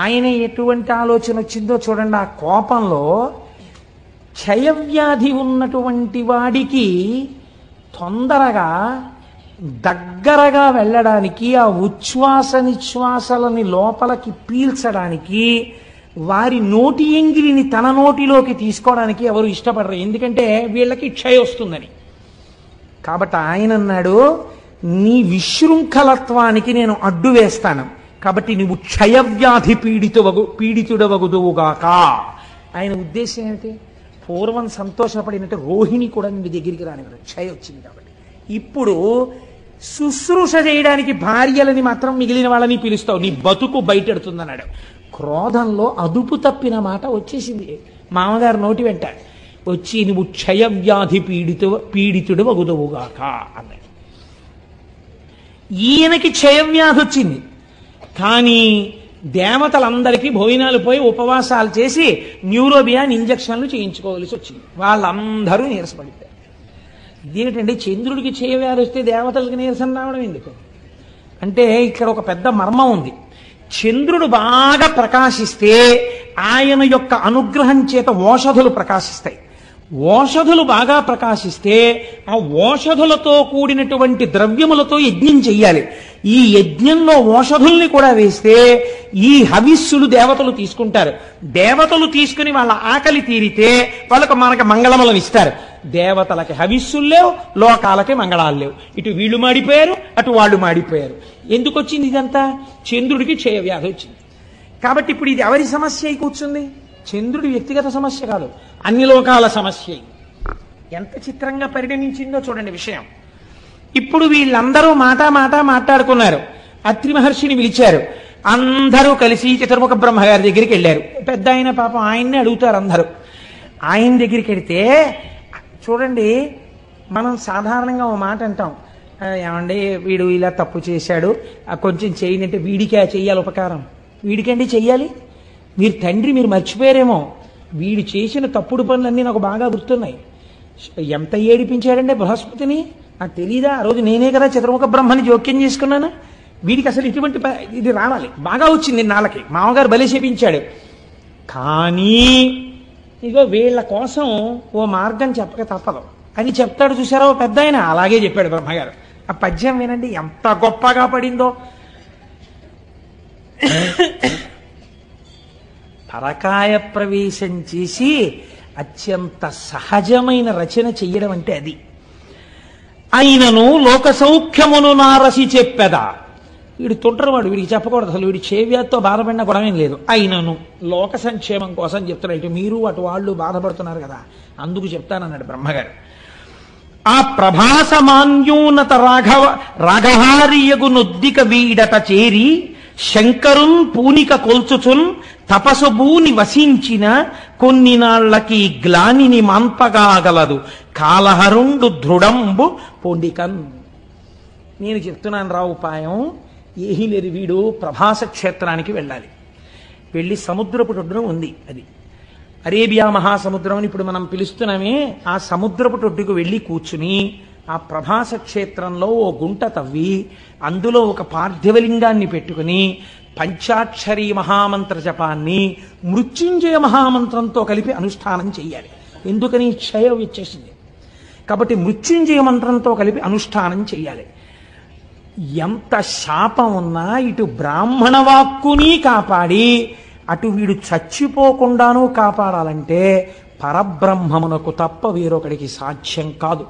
ఆయన ఎటువంటి ఆలోచన వచ్చిందో చూడండి. ఆ కోపంలో క్షయవ్యాధి ఉన్నటువంటి వాడికి తొందరగా దగ్గరగా వెళ్ళడానికి, ఆ ఉచ్ఛ్వాస నిశ్వాసలని లోపలికి పీల్చడానికి, వారి నోటి ఎంగిలిని తన నోటిలోకి తీసుకోవడానికి ఎవరు ఇష్టపడరు. ఎందుకంటే వీళ్ళకి క్షయ వస్తుందని. కాబట్టి ఆయన అన్నాడు, నీ విశృంఖలత్వానికి నేను అడ్డు వేస్తాను, కాబట్టి నువ్వు క్షయవ్యాధి పీడితుడవగుదువుగాక. ఆయన ఉద్దేశం ఏమిటి? పూర్వం సంతోషపడినట్టు రోహిణి కూడా నీ దగ్గరికి రానివ్వరు, క్షయ వచ్చింది కాబట్టి. ఇప్పుడు శుశ్రూష చేయడానికి భార్యలని మాత్రం మిగిలిన వాళ్ళని పిలుస్తావు, నీ బతుకు బయటెడుతుందన్నాడు. క్రోధంలో అదుపు తప్పిన మాట వచ్చేసింది మామగారు నోటి వెంట. వచ్చి నువ్వు క్షయవ్యాధి పీడితుడు వగుదువుగాక అన్నాడు. ఈయనకి క్షయవ్యాధి వచ్చింది, కానీ దేవతలందరికీ భోజనాలు పోయి ఉపవాసాలు చేసి న్యూరోబియాన్ ఇంజక్షన్లు చేయించుకోవాల్సి వచ్చింది. వాళ్ళందరూ నీరసపడిపోయారు. ఇదేమిటండి, చంద్రుడికి క్షయవ్యాధి వస్తే దేవతలకి నీరసం రావడం ఎందుకు అంటే ఇక్కడ ఒక పెద్ద మర్మం ఉంది. చంద్రుడు బాగా ప్రకాశిస్తే ఆయన యొక్క అనుగ్రహం చేత ఓషధులు ప్రకాశిస్తాయి. ఓషధులు బాగా ప్రకాశిస్తే ఆ ఓషధులతో కూడినటువంటి ద్రవ్యములతో యజ్ఞం చెయ్యాలి. ఈ యజ్ఞంలో ఓషధుల్ని కూడా వేస్తే ఈ హవిస్సులు దేవతలు తీసుకుంటారు. దేవతలు తీసుకుని వాళ్ళ ఆకలి తీరితే వాళ్ళకు మనకి మంగళములను ఇస్తారు. దేవతలకి హవిస్సులు లేవు, లోకాలకి మంగళాలు లేవు. ఇటు వీళ్ళు మాడిపోయారు, అటు వాళ్ళు మాడిపోయారు. ఎందుకు వచ్చింది ఇదంతా? చంద్రుడికి క్షయవ్యాధి వచ్చింది. కాబట్టి ఇప్పుడు ఇది ఎవరి సమస్య అయి కూర్చుంది? చంద్రుడి వ్యక్తిగత సమస్య కాదు, అన్ని లోకాల సమస్య. ఎంత చిత్రంగా పరిణమించిందో చూడండి విషయం. ఇప్పుడు వీళ్ళందరూ మాట్లాడుకున్నారు. అత్రి మహర్షిని పిలిచారు. అందరూ కలిసి చతుర్ముఖ బ్రహ్మగారి దగ్గరికి వెళ్ళారు. పెద్ద ఆయన పాపం ఆయన్ని అడుగుతారు అందరూ. ఆయన దగ్గరికి వెడితే చూడండి, మనం సాధారణంగా ఓ మాట అంటాం, ఏమండి వీడు ఇలా తప్పు చేశాడు, కొంచెం చేయండి అంటే, వీడికే చెయ్యాలి ఉపకారం? వీడికండి చెయ్యాలి? మీరు తండ్రి, మీరు మర్చిపోయారేమో, వీడు చేసిన తప్పుడు పనులన్నీ నాకు బాగా గుర్తున్నాయి. ఎంత ఏడిపించాడంటే బృహస్పతిని, నాకు తెలీదా? ఆ రోజు నేనే కదా చతుర్ముఖ బ్రహ్మని జోక్యం చేసుకున్నాను. వీడికి అసలు ఇటువంటి ఇది రావాలి, బాగా వచ్చింది నాళ్ళకి. మామగారు బలి చేపించాడు. కానీ ఇగో వీళ్ళ కోసం ఓ మార్గం చెప్పక తప్పదు అని చెప్తాడు. చూసారా ఓ పెద్ద ఆయన? అలాగే చెప్పాడు బ్రహ్మగారు. ఆ పద్యం వినండి, ఎంత గొప్పగా పడిందో. పరకాయ ప్రవేశం చేసి అత్యంత సహజమైన రచన చెయ్యడం అంటే అది. అయినను లోక సౌఖ్యమును నారసి చెప్పెదా. వీడు తుంటరవాడు, వీడికి చెప్పకూడదు అసలు. వీడి చేవ్యాధితో బాధపడిన గొడవేం లేదు. అయినను లోక సంక్షేమం కోసం చెప్తున్నాడు. ఇటు మీరు అటు వాళ్ళు బాధపడుతున్నారు కదా, అందుకు చెప్తానన్నాడు బ్రహ్మగారు. ఆ ప్రభాసమాన్యూనత రాఘహారియగు నొద్దిక వీడట చేరి శంకరున్ పూనిక కొల్చుచున్ తపసు భూని వసించిన కొన్ని నాళ్లకి గ్లానిని మాన్పగాగలదు కాలహరుండు దృఢంబు పొండికన్. నేను చెప్తున్నాను రా ఉపాయం. ఏహీ లేదు, వీడు ప్రభాస క్షేత్రానికి వెళ్ళాలి. వెళ్ళి సముద్రపు ఒడ్డున ఉంది, అది అరేబియా మహాసముద్రం అని ఇప్పుడు మనం పిలుస్తున్నామే. ఆ సముద్రపు ఒడ్డుకు వెళ్ళి కూర్చుని ఆ ప్రభాస క్షేత్రంలో ఓ గుంట తవ్వి అందులో ఒక పార్థివలింగాన్ని పెట్టుకుని పంచాక్షరీ మహామంత్ర జపాన్ని మృత్యుంజయ మహామంత్రంతో కలిపి అనుష్ఠానం చెయ్యాలి. ఎందుకని? క్షయం వచ్చేసింది కాబట్టి మృత్యుంజయ మంత్రంతో కలిపి అనుష్ఠానం చెయ్యాలి. ఎంత శాపం ఉన్నా ఇటు బ్రాహ్మణ వాక్కుని కాపాడి అటు వీడు చచ్చిపోకుండానూ కాపాడాలంటే పరబ్రహ్మమునకు తప్ప వేరొకడికి సాధ్యం కాదు.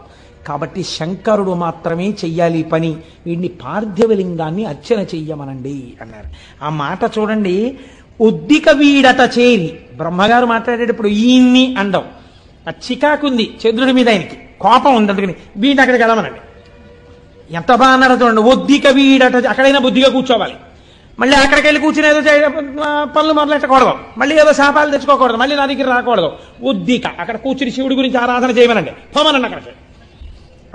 కాబట్టి శంకరుడు మాత్రమే చెయ్యాలి పని. వీడిని పార్థివలింగాన్ని అర్చన చెయ్యమనండి అన్నారు. ఆ మాట చూడండి, ఉద్దిక వీడట చేరి. బ్రహ్మగారు మాట్లాడేటప్పుడు ఈయన్ని అండం. ఆ చికాకుంది చంద్రుడి మీద, ఆయనకి కోపం ఉంది, అందుకని వీడిని అక్కడికి వెళ్ళమనండి. ఎంత బాగా అన్నారో చూడండి. ఒద్దిక వీడట, అక్కడైనా బుద్ధిగా కూర్చోవాలి. మళ్ళీ అక్కడికి వెళ్ళి కూర్చుని ఏదో పనులు మొదలెట్టకూడదు, మళ్ళీ ఏదో శాపాలు తెచ్చుకోకూడదు, మళ్ళీ నా దగ్గర రాకూడదు. ఉద్దిక అక్కడ కూర్చుని శివుడి గురించి ఆరాధన చేయమనండి, పోమనండి అక్కడికి.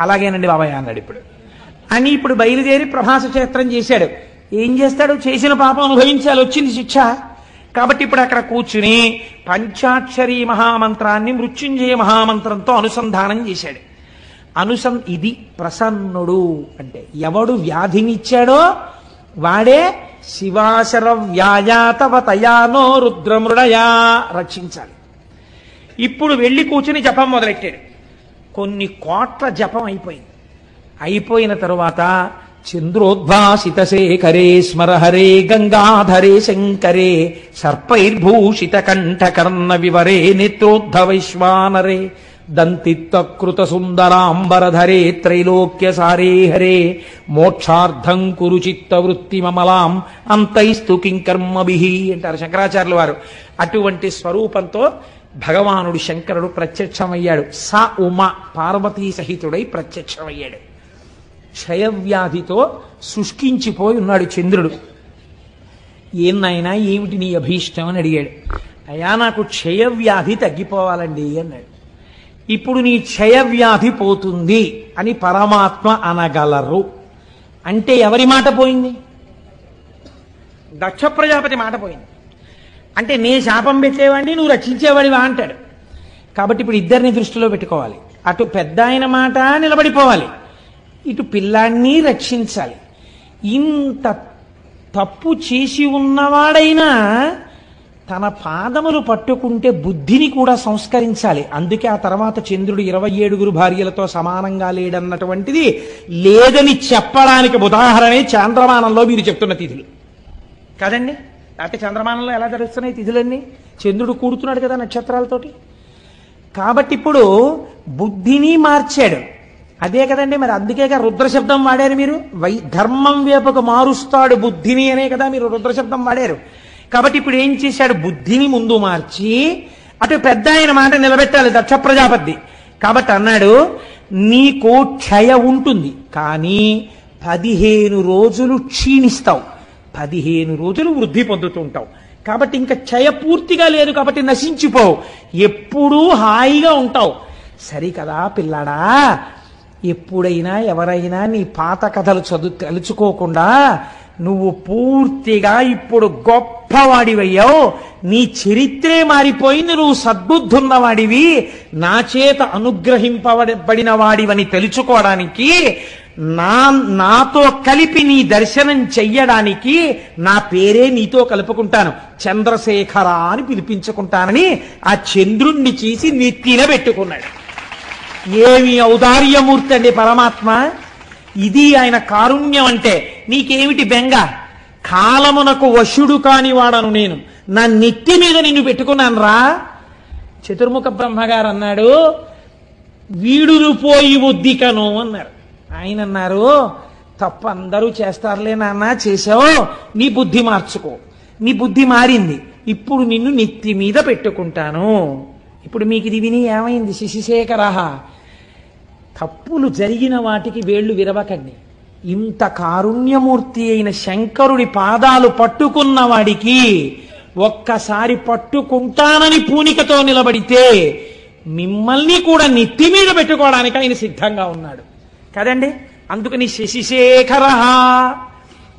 అలాగేనండి బాబాయ్ అన్నాడు ఇప్పుడు అని. ఇప్పుడు బయలుదేరి ప్రభాస క్షేత్రం చేశాడు. ఏం చేస్తాడు? చేసిన పాపం అనుభవించాలి, వచ్చింది శిక్ష. కాబట్టి ఇప్పుడు అక్కడ కూర్చుని పంచాక్షరీ మహామంత్రాన్ని మృత్యుంజయ మహామంత్రంతో అనుసంధానం చేశాడు. ఇది ప్రసన్నుడు అంటే ఎవడు వ్యాధినిచ్చాడో వాడే శివాశర వ్యాయాతవతయానో రుద్రమృడయా రక్షించాలి. ఇప్పుడు వెళ్ళి కూర్చుని జపం మొదలెట్టాడు. కొన్ని కోట్ల జపం అయిపోయింది. అయిపోయిన తరువాత చంద్రోద్భాసిత శేఖరే స్మరహరే గంగాధరే శంకరే సర్పైర్భూషిత కంఠకర్ణ వివరే నేత్రోద్ధవైశ్వానరే దంతిత్తకృత సుందరాంబరధరే త్రైలోక్య సారే హరే మోక్షార్థం కురు చిత్తవృత్తి మమలాం అంతైస్తు కింకర్మభిః అంటారు శంకరాచార్యుల వారు. అటువంటి స్వరూపంతో భగవానుడు శంకరుడు ప్రత్యక్షమయ్యాడు. స ఉమ పార్వతీ సహితుడై ప్రత్యక్షమయ్యాడు. క్షయవ్యాధితో శుష్కించిపోయి ఉన్నాడు చంద్రుడు. ఏనాయనా ఏమిటి నీ అభీష్టం అని అడిగాడు. అయ్యా నాకు క్షయవ్యాధి తగ్గిపోవాలండి అన్నాడు. ఇప్పుడు నీ క్షయవ్యాధి పోతుంది అని పరమాత్మ అనగలరు అంటే ఎవరి మాట పోయింది? దక్ష ప్రజాపతి మాట పోయింది. అంటే నే శాపం పెట్టేవాడిని నువ్వు రక్షించేవాడివా అంటాడు. కాబట్టి ఇప్పుడు ఇద్దరిని దృష్టిలో పెట్టుకోవాలి. అటు పెద్ద ఆయన మాట నిలబడిపోవాలి, ఇటు పిల్లాన్ని రక్షించాలి. ఇంత తప్పు చేసి ఉన్నవాడైనా తన పాదములు పట్టుకుంటే బుద్ధిని కూడా సంస్కరించాలి. అందుకే ఆ తర్వాత చంద్రుడు 27 భార్యలతో సమానంగా లేడన్నటువంటిది లేదని చెప్పడానికి ఉదాహరణే చాంద్రమానంలో మీరు చెప్తున్న తిథులు కాదండి. లేకపోతే చంద్రమానంలో ఎలా జరుగుతున్నాయి తిథులన్నీ? చంద్రుడు కూడుతున్నాడు కదా నక్షత్రాలతోటి. కాబట్టి ఇప్పుడు బుద్ధిని మార్చాడు. అదే కదండి, మరి అందుకేగా రుద్రశబ్దం వాడారు మీరు. ధర్మం వైపుకు మారుస్తాడు బుద్ధిని అనే కదా మీరు రుద్రశబ్దం వాడారు. కాబట్టి ఇప్పుడు ఏం చేశాడు? బుద్ధిని ముందు మార్చి అటు పెద్ద ఆయన మాట నిలబెట్టాలి దక్ష ప్రజాపతి. కాబట్టి అన్నాడు, నీకు క్షయ ఉంటుంది కానీ 15 రోజులు క్షీణిస్తావు, 15 రోజులు వృద్ధి పొందుతూ ఉంటావు. కాబట్టి ఇంకా క్షయ పూర్తిగా లేదు కాబట్టి నశించిపోవు, ఎప్పుడూ హాయిగా ఉంటావు. సరికదా పిల్లాడా, ఎప్పుడైనా ఎవరైనా నీ పాత కథలు తలుచుకోకుండా నువ్వు పూర్తిగా ఇప్పుడు గొప్పవాడివయ్యావు, నీ చరిత్రే మారిపోయింది, నువ్వు సద్బుద్ధున్నవాడివి, నా చేత అనుగ్రహింపబడిన వాడివని తెలుసుకోవడానికి, నాతో కలిపి నీ దర్శనం చెయ్యడానికి నా పేరే నీతో కలుపుకుంటాను, చంద్రశేఖర అని పిలిపించుకుంటానని ఆ చంద్రుణ్ణి చేసి నెత్తిన పెట్టుకున్నాడు. ఏమి ఔదార్యమూర్తి అండి పరమాత్మ. ఇది ఆయన కారుణ్యం అంటే. నీకేమిటి బెంగ? కాలమునకు వశుడు కాని వాడను నేను, నా నెత్తి మీద నిన్ను పెట్టుకున్నాను రా. చతుర్ముఖ బ్రహ్మగారు అన్నాడు, వీడును పోయి ఉద్దికను అన్నారు. ఆయన అన్నారు, తప్పు అందరూ చేస్తారులే నాన్న, చేసావు, నీ బుద్ధి మార్చుకో. నీ బుద్ధి మారింది, ఇప్పుడు నిన్ను నెత్తి మీద పెట్టుకుంటాను. ఇప్పుడు మీకు ఇది విని ఏమైంది? శశిశేఖర, తప్పులు జరిగిన వాటికి వేళ్లు విరవకండి. ఇంత కారుణ్యమూర్తి అయిన శంకరుడి పాదాలు పట్టుకున్న వాడికి ఒక్కసారి పట్టుకుంటానని పూనికతో నిలబడితే మిమ్మల్ని కూడా నెత్తి మీద పెట్టుకోవడానికి ఆయన సిద్ధంగా ఉన్నాడు కదండి. అందుకని శశిశేఖర,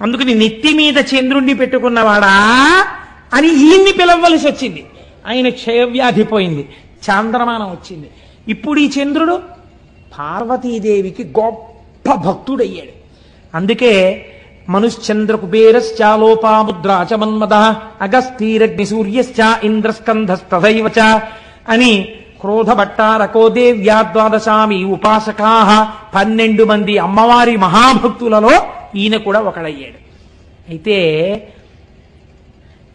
అందుకని నెత్తి మీద చంద్రుణ్ణి పెట్టుకున్నవాడా అని ఈయన్ని పిలవలసి వచ్చింది. ఆయన క్షయవ్యాధి పోయింది, చాంద్రమానం వచ్చింది. ఇప్పుడు ఈ చంద్రుడు పార్వతీదేవికి గొప్ప భక్తుడయ్యాడు. అందుకే మనుశ్చంద్ర కుబేరశ్చాలోపాముద్రాచ మన్మద అగస్తీరగ్ని సూర్యశ్చ ఇంద్రస్కంధస్తథైవ చ అని క్రోధభట్టారకో దేవ్యాద్వాదశామి ఉపాసకా 12 మంది అమ్మవారి మహాభక్తులలో ఈయన కూడా ఒకడయ్యాడు. అయితే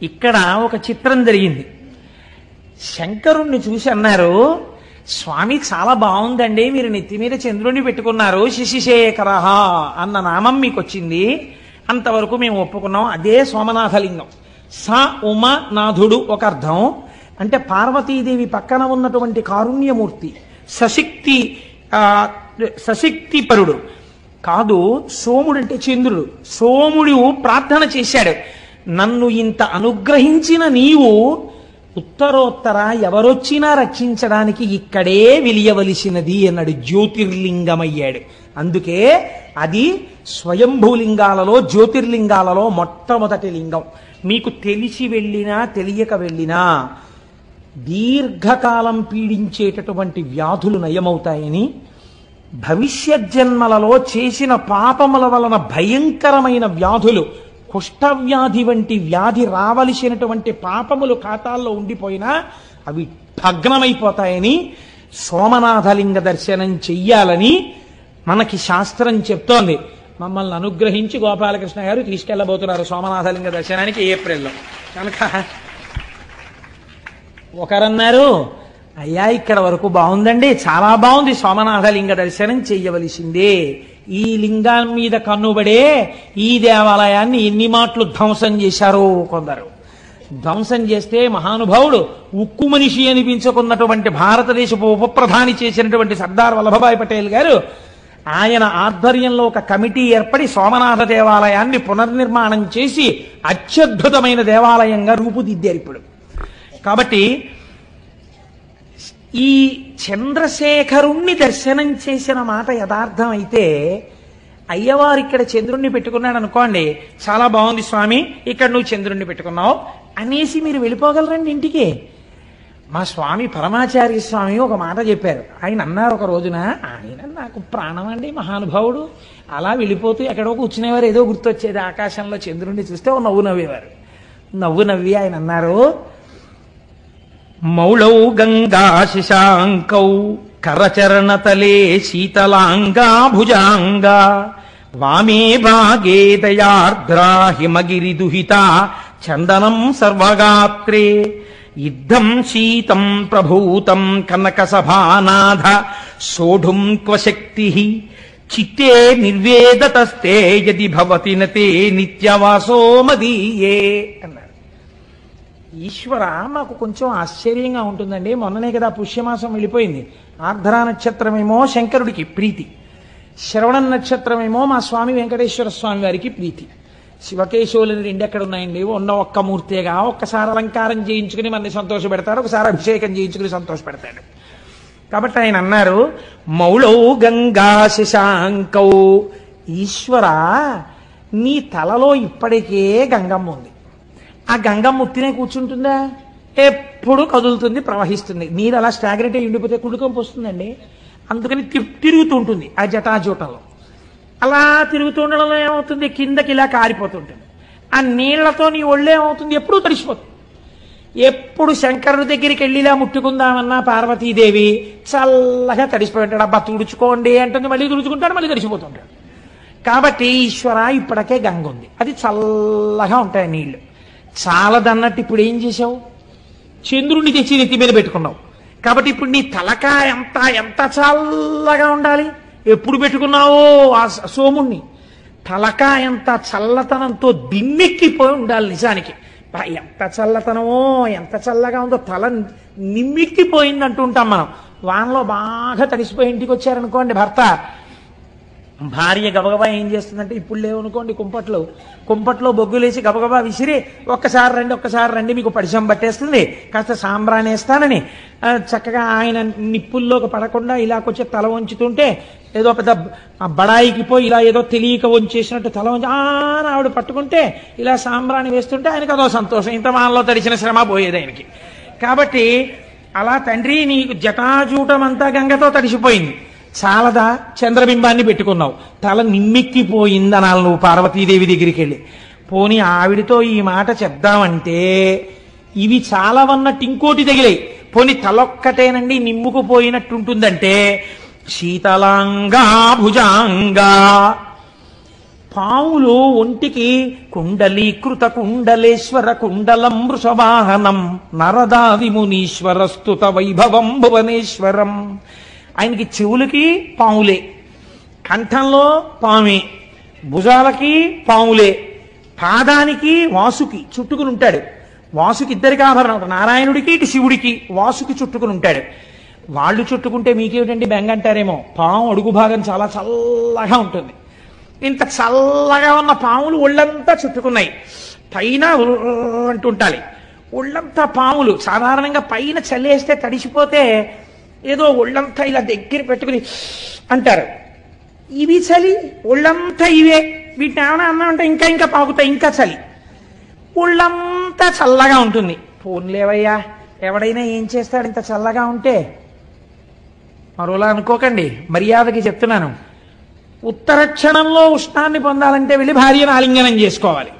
ఇక్కడ ఒక చిత్రం జరిగింది. శంకరుణ్ణి చూసి అన్నారు, స్వామి చాలా బాగుందండి, మీరు నెత్తి మీద చంద్రుణ్ణి పెట్టుకున్నారు, శశిశేఖర అన్న నామం మీకు వచ్చింది, అంతవరకు మేము ఒప్పుకున్నాం. అదే సోమనాథలింగం. స ఉమ నాథుడు ఒక అర్థం, అంటే పార్వతీదేవి పక్కన ఉన్నటువంటి కారుణ్యమూర్తి, సశక్తిపరుడు కాదు. సోముడు అంటే చంద్రుడు. సోముడు ప్రార్థన చేశాడు, నన్ను ఇంత అనుగ్రహించిన నీవు ఉత్తరోత్తర ఎవరొచ్చినా రక్షించడానికి ఇక్కడే వెలియవలసినది అన్నాడు. జ్యోతిర్లింగమయ్యాడు. అందుకే అది స్వయంభూలింగాలలో జ్యోతిర్లింగాలలో మొట్టమొదటి లింగం. మీకు తెలిసి వెళ్ళినా తెలియక వెళ్ళినా దీర్ఘకాలం పీడించేటటువంటి వ్యాధులు నయమవుతాయని, భవిష్యత్ జన్మలలో చేసిన పాపముల వలన భయంకరమైన వ్యాధులు, కుష్ఠవ్యాధి వంటి వ్యాధి రావలసినటువంటి పాపములు ఖాతాల్లో ఉండిపోయినా అవి భగ్నమైపోతాయని, సోమనాథలింగ దర్శనం చెయ్యాలని మనకి శాస్త్రం చెప్తోంది. మమ్మల్ని అనుగ్రహించి గోపాలకృష్ణ గారు తీసుకెళ్లబోతున్నారు సోమనాథలింగ దర్శనానికి ఏప్రిల్లో. కనుక ఒకరన్నారు, అయ్యా ఇక్కడ వరకు బాగుందండి, చాలా బాగుంది, సోమనాథలింగ దర్శనం చెయ్యవలసిందే. ఈ లింగం మీద కన్నుబడే ఈ దేవాలయాన్ని ఎన్ని మాటలు ధ్వంసం చేశారో కొందరు. ధ్వంసం చేస్తే మహానుభావుడు ఉక్కు మనిషి అనిపించుకున్నటువంటి భారతదేశపు ఉప ప్రధాని చేసినటువంటి సర్దార్ వల్లభభాయ్ పటేల్ గారు, ఆయన ఆధ్వర్యంలో ఒక కమిటీ ఏర్పడి సోమనాథ దేవాలయాన్ని పునర్నిర్మాణం చేసి అత్యద్భుతమైన దేవాలయంగా రూపుదిద్దారు ఇప్పుడు. కాబట్టి ఈ చంద్రశేఖరుణ్ణి దర్శనం చేసిన మాట యథార్థం అయితే, అయ్యవారు ఇక్కడ చంద్రుణ్ణి పెట్టుకున్నాడు అనుకోండి, చాలా బాగుంది స్వామి ఇక్కడ నువ్వు చంద్రుణ్ణి పెట్టుకున్నావు అనేసి మీరు వెళ్ళిపోగలరండి ఇంటికి. మా స్వామి పరమాచార్య స్వామి ఒక మాట చెప్పారు. ఆయన అన్నారు ఒక రోజున, ఆయన నాకు ప్రాణం అండి మహానుభావుడు, అలా వెళ్ళిపోతూ ఎక్కడో కూర్చునేవారు, ఏదో గుర్తొచ్చేది, ఆకాశంలో చంద్రుణ్ణి చూస్తే ఓ నవ్వు నవ్వేవారు. నవ్వు నవ్వి ఆయన అన్నారు, మౌళౌ గంగా శశాంకౌ కరచరణతలే శీతలాంగా భుజాంగా వామే భాగే దయార్ద్రా హిమగిరి దుహిత చందనం సర్వగాత్రే యుద్ధం శీతం ప్రభూతం కనక సభానాథ సోఢుం క్వశక్తి చిత్తే నిర్వేదతస్తే యది భవతి నతే నిత్యవాసో మదీయే అన్నారు. ఈశ్వర, మాకు కొంచెం ఆశ్చర్యంగా ఉంటుందండి. మొన్ననే కదా పుష్యమాసం వెళ్ళిపోయింది. ఆర్ద్రా నక్షత్రమేమో శంకరుడికి ప్రీతి, శ్రవణ నక్షత్రమేమో మా స్వామి వెంకటేశ్వర స్వామి వారికి ప్రీతి. శివకేశవులని రెండు ఎక్కడ ఉన్నాయండి? ఉన్న ఒక్క మూర్తిగా. ఒక్కసారి అలంకారం చేయించుకుని మనని సంతోష పెడతాడు, ఒకసారి అభిషేకం చేయించుకుని సంతోష పెడతాడు. కాబట్టి ఆయన అన్నారు, మౌళౌ గంగా శశాంకౌ, ఈశ్వర నీ తలలో ఇప్పటికే గంగమ్మ ఉంది. ఆ గంగమ్మ ఉత్తినే కూర్చుంటుందా? ఎప్పుడు కదులుతుంది, ప్రవహిస్తుంది. నీరు అలా స్టాగ్నెట్ అయి ఉండిపోతే కుళ్ళుకంపు వస్తుందండి. అందుకని తిరుగుతూ ఉంటుంది ఆ జటాజూటంలో. అలా తిరుగుతూ ఉండడంలో ఏమవుతుంది, కిందకి ఇలా కారిపోతుంటుంది. ఆ నీళ్లతో నీ ఒళ్ళే ఏమవుతుంది, ఎప్పుడూ తడిసిపోతుంది. ఎప్పుడు శంకరుడి దగ్గరికి వెళ్ళి ఇలా ముట్టుకుందామన్నా పార్వతీదేవి చల్లగా తడిసిపోయి ఉంటాడు. అబ్బా తుడుచుకోండి అంటుంది, మళ్ళీ తుడుచుకుంటాడు, మళ్ళీ తడిసిపోతుంటాడు. కాబట్టి ఈశ్వర ఇప్పటికే గంగ ఉంది, అది చల్లగా ఉంటాయి నీళ్లు. చాలదన్నట్టు ఇప్పుడు ఏం చేసావు, చంద్రుణ్ణి తెచ్చి నెత్తి మీద పెట్టుకున్నావు. కాబట్టి ఇప్పుడు నీ తలకాయ ఎంత చల్లగా ఉండాలి. ఎప్పుడు పెట్టుకున్నావో ఆ సోముణ్ణి, తలకాయ ఎంత చల్లతనంతో దిమ్మెక్కిపోయి ఉండాలి. నిజానికి ఎంత చల్లతనమో, ఎంత చల్లగా ఉందో, తల నిమ్మెక్కిపోయింది అంటుంటాం మనం. వానలో బాగా తడిసిపోయి ఇంటికి వచ్చారనుకోండి భర్త, భార్య గబగబా ఏం చేస్తుందంటే, ఇప్పుడు లేవనుకోండి కుంపట్లో బొగ్గులేసి గబగబా విసిరి ఒక్కసారి రండి మీకు పరిచయం పట్టేస్తుంది, కాస్త సాంబ్రాన్ని వేస్తానని చక్కగా ఆయన నిప్పుల్లోకి పడకుండా ఇలా కొంచెం తల వంచుతుంటే, ఏదో పెద్ద బడాయికి పోయి ఇలా ఏదో తెలియక వంచేసినట్టు తల వంచి ఆవిడ పట్టుకుంటే ఇలా సాంబ్రాన్ని వేస్తుంటే ఆయనకు అదో సంతోషం. ఇంత వానలో తడిచిన శ్రమ పోయేది ఆయనకి. కాబట్టి అలా తండ్రి నీకు జటాజూటమంతా గంగతో తడిసిపోయింది, చాలదా చంద్రబింబాన్ని పెట్టుకున్నావు, తల నిమ్మెక్కిపోయింది అనాలి నువ్వు పార్వతీదేవి దగ్గరికి వెళ్ళి. పోనీ ఆవిడితో ఈ మాట చెప్దామంటే ఇవి చాలావన్నట్టు ఇంకోటి తగిలాయి. పోనీ తలొక్కటేనండి నిమ్ముకుపోయినట్టుంటుందంటే శీతలాంగా భుజాంగా, పావులు ఒంటికి కుండలీకృత కుండలేశ్వర కుండలం వృషవాహనం నరదాది మునీశ్వర స్తుత వైభవం భువనేశ్వరం. ఆయనకి చెవులకి పాములే, కంఠంలో పామే, భుజాలకి పాములే, పాదానికి వాసుకి చుట్టుకుని ఉంటాడు. వాసుకి ఇద్దరికి ఆభరణం, నారాయణుడికి ఇటు శివుడికి వాసుకి చుట్టుకుని ఉంటాడు. వాళ్ళు చుట్టుకుంటే మీకేమిటండి బెంగ అంటారేమో. పాము అడుగు భాగం చాలా చల్లగా ఉంటుంది. ఇంత చల్లగా ఉన్న పాములు ఒళ్ళంతా చుట్టుకున్నాయి, పైన అంటుంటాలి. ఒళ్ళంతా పాములు సాధారణంగా పైన చల్లేస్తే తడిసిపోతే ఏదో ఒళ్ళంతా ఇలా దగ్గర పెట్టుకుని అంటారు. ఇవి చలి, ఒళ్ళంతా ఇవే. వీటిని ఏమైనా అన్నామంటే ఇంకా పాకుతాయి, ఇంకా చలి. ఒళ్ళంతా చల్లగా ఉంటుంది. పోన్లేవయ్యా, ఎవడైనా ఏం చేస్తాడు ఇంత చల్లగా ఉంటే? మరోలా అనుకోకండి, మర్యాదకి చెప్తున్నాను. ఉత్తర క్షణంలో ఉష్ణాన్ని పొందాలంటే వెళ్ళి భార్యను ఆలింగనం చేసుకోవాలి,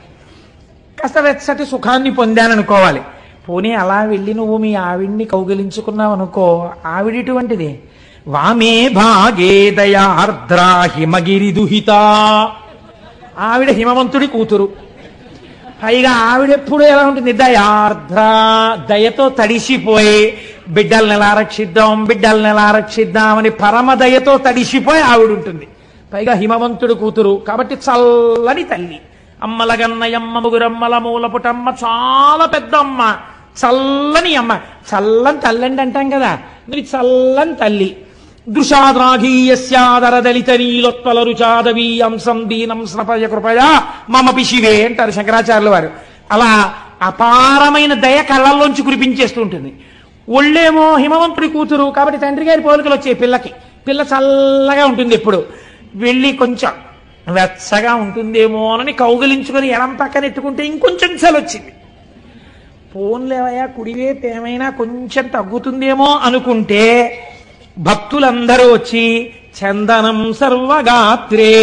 కాస్త వెచ్చటి సుఖాన్ని పొందాననుకోవాలి. పోనీ అలా వెళ్ళి నువ్వు మీ ఆవిడ్ని కౌగిలించుకున్నావు అనుకో, ఆవిడిటువంటిది వామే భాగే దయార్ద్రా హిమగిరి దుహిత. ఆవిడ హిమవంతుడి కూతురు. పైగా ఆవిడెప్పుడు ఎలా ఉంటుంది? దయార్ద్ర, దయతో తడిసిపోయి బిడ్డల్ని ఎలా రక్షిద్దాం అని పరమ దయతో తడిసిపోయి ఆవిడ ఉంటుంది. పైగా హిమవంతుడు కూతురు కాబట్టి చల్లని తల్లి. అమ్మలగన్నయమ్మ ముగురమ్మల మూలపుటమ్మ, చాలా పెద్ద అమ్మ, చల్లని అమ్మ. చల్లని తల్లండి అంటాం కదా, ఇది చల్లని తల్లి. దృశాద్రాఘీయస్యాదర దళిత నీలోత్పల రుచాదవీయంసం దీనం స్నపయ కృపయా మమ పిశివే అంటారు శంకరాచార్యుల వారు. అలా అపారమైన దయ కళ్ళల్లోంచి కురిపించేస్తూ ఉంటుంది. ఒళ్ళేమో హిమవంతుడి కూతురు కాబట్టి తండ్రి గారి పోలికలు వచ్చాయి పిల్లకి. పిల్ల చల్లగా ఉంటుంది ఎప్పుడు. వెళ్ళి కొంచెం వెచ్చగా ఉంటుందేమో అని కౌగిలించుకొని ఎడం పక్కన ఎట్టుకుంటే ఇంకొంచెం చలి వచ్చింది. పోన్లేవయ్యా కుడివైపు ఏమైనా కొంచెం తగ్గుతుందేమో అనుకుంటే భక్తులందరూ వచ్చి చందనం సర్వగాత్రే,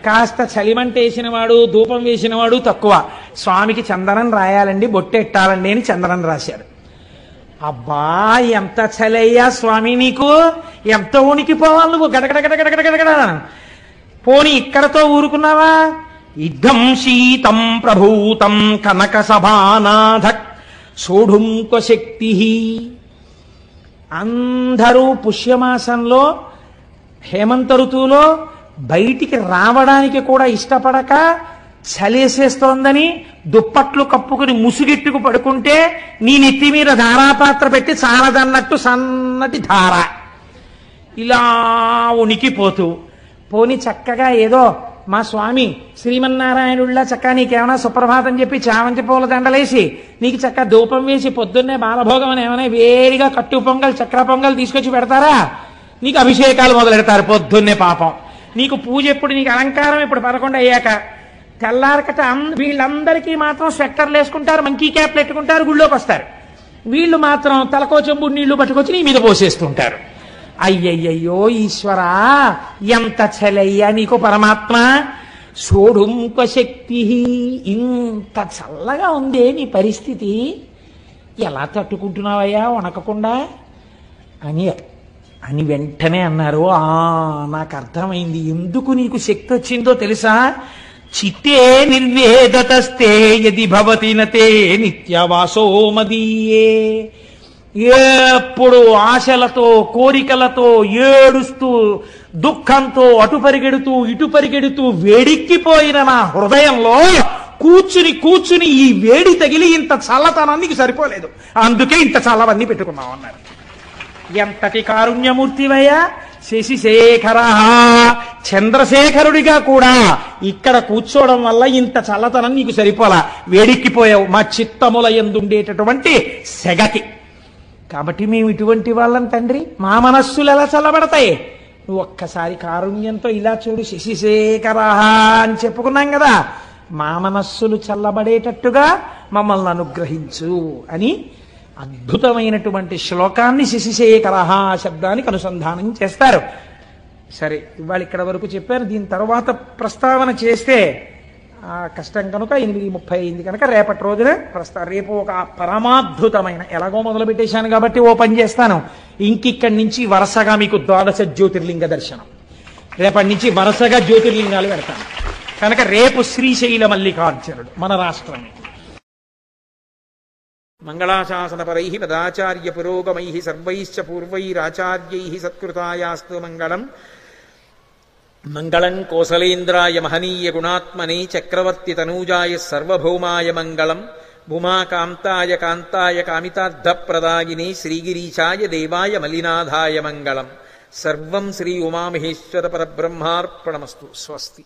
కాస్త చలిమంటేసిన వాడు ధూపం వేసిన వాడు తక్కువ, స్వామికి చందనం రాయాలండి బొట్టెట్టాలండి అని చందనం రాశారు. అబ్బా ఎంత చలయ్యా స్వామి, నీకు ఎంత ఉనికిపోవాలి నువ్వు, గడగడగడగడగడగడ. పోని ఇక్కడతో ఊరుకున్నావా? ఇద్దం శీతం ప్రభూతం కనక సభానాథ సోఢుంక శక్తి. అందరూ పుష్యమాసంలో హేమంత ఋతువులో బయటికి రావడానికి కూడా ఇష్టపడక చలేసేస్తోందని దుప్పట్లు కప్పుకుని ముసుగెట్టుకు పడుకుంటే నీ నెత్తి మీద ధారాపాత్ర పెట్టి చాలదన్నట్టు సన్నటి ధార ఇలా ఉనికిపోతూ, పోని చక్కగా ఏదో మా స్వామి శ్రీమన్నారాయణుడిలా చక్కగా నీకేమైనా సుప్రభాతం చెప్పి చామంతి పూల దండలేసి నీకు చక్కగా ధూపం వేసి పొద్దున్నే బాలభోగం అని ఏమైనా వేడిగా కట్టు పొంగల్ చక్ర పొంగల్ తీసుకొచ్చి పెడతారా? నీకు అభిషేకాలు మొదలెడతారు పొద్దున్నే. పాపం నీకు పూజ ఎప్పుడు, నీకు అలంకారం ఇప్పుడు 11 అయ్యాక. తెల్లారకట వీళ్ళందరికీ మాత్రం స్వెట్టర్లు వేసుకుంటారు, మంకీ క్యాప్లు పెట్టుకుంటారు, గుళ్ళోకి వస్తారు. వీళ్ళు మాత్రం తలకో చెంబు నీళ్లు పట్టుకొచ్చి నీ మీద పోసేస్తుంటారు. అయ్యయ్యో ఈశ్వరా ఎంత చలయ్యా నీకు పరమాత్మ. సోఢుంక శక్తి, ఇంత చల్లగా ఉందే నీ పరిస్థితి, ఎలా తట్టుకుంటున్నావయ్యా వణకకుండా అని వెంటనే అన్నారు. నాకు అర్థమైంది ఎందుకు నీకు శక్తి వచ్చిందో తెలుసా? చిత్తే నిర్వేదతస్తే యది భవతి నతే నిత్యవాసో మదీయే. ఎప్పుడు ఆశలతో కోరికలతో ఏడుస్తూ దుఃఖంతో అటు పరిగెడుతూ ఇటు పరిగెడుతూ వేడిక్కిపోయిన నా హృదయంలో కూర్చుని ఈ వేడి తగిలి ఇంత చల్లతనానికి సరిపోలేదు, అందుకే ఇంత చల్లవన్నీ పెట్టుకున్నాం అన్నారు. ఎంతటి కారుణ్యమూర్తివయ్యా శశిశేఖర. చంద్రశేఖరుడిగా కూడా ఇక్కడ కూర్చోవడం వల్ల ఇంత చల్లతనం నీకు సరిపోలా, వేడిక్కిపోయావు మా చిత్తముల యందుండేటటువంటి సెగకి. కాబట్టి మేము ఇటువంటి వాళ్ళం తండ్రి, మా మనస్సులు ఎలా చల్లబడతాయి? నువ్వు ఒక్కసారి కారుణ్యంతో ఇలా చూడు, శశిశేఖర అని చెప్పుకున్నాం కదా, మా మనస్సులు చల్లబడేటట్టుగా మమ్మల్ని అనుగ్రహించు అని అద్భుతమైనటువంటి శ్లోకాన్ని శశిశేఖర శబ్దానికి అనుసంధానం చేస్తారు. సరే ఇవాళ ఇక్కడ వరకు చెప్పారు. దీని తర్వాత ప్రస్తావన చేస్తే కష్టం కనుక 8:30 అయింది కనుక రేపటి రోజున రేపు ఒక పరమాద్భుతమైన, ఎలాగో మొదలు పెట్టేశాను కాబట్టి ఓ పని చేస్తాను, ఇంకిక్కడి నుంచి వరుసగా మీకు 12 జ్యోతిర్లింగ దర్శనం, రేపటి నుంచి వరుసగా జ్యోతిర్లింగాలు పెడతాను కనుక రేపు శ్రీశైల మల్లికార్జునుడు మన రాష్ట్రమే. మంగళాశాసనపరైః పదాచార్య పురోగమైః సర్వైశ్చ పూర్వైరాచార్యైః సత్కృతాయాస్తు మంగళం. మంగళం కోసలేంద్రాయ మహనీయ గుణాత్మనే చక్రవర్తి తనూజాయ సర్వభౌమాయ మంగళం. భూమాకాంతాయ కాంతాయ కామితార్థప్రదాయినే శ్రీగిరీశాయ దేవాయ మలినాథాయ మంగళం. సర్వం శ్రీ ఉమామహేశ్వర పరబ్రహ్మార్పణమస్తు. స్వస్తి.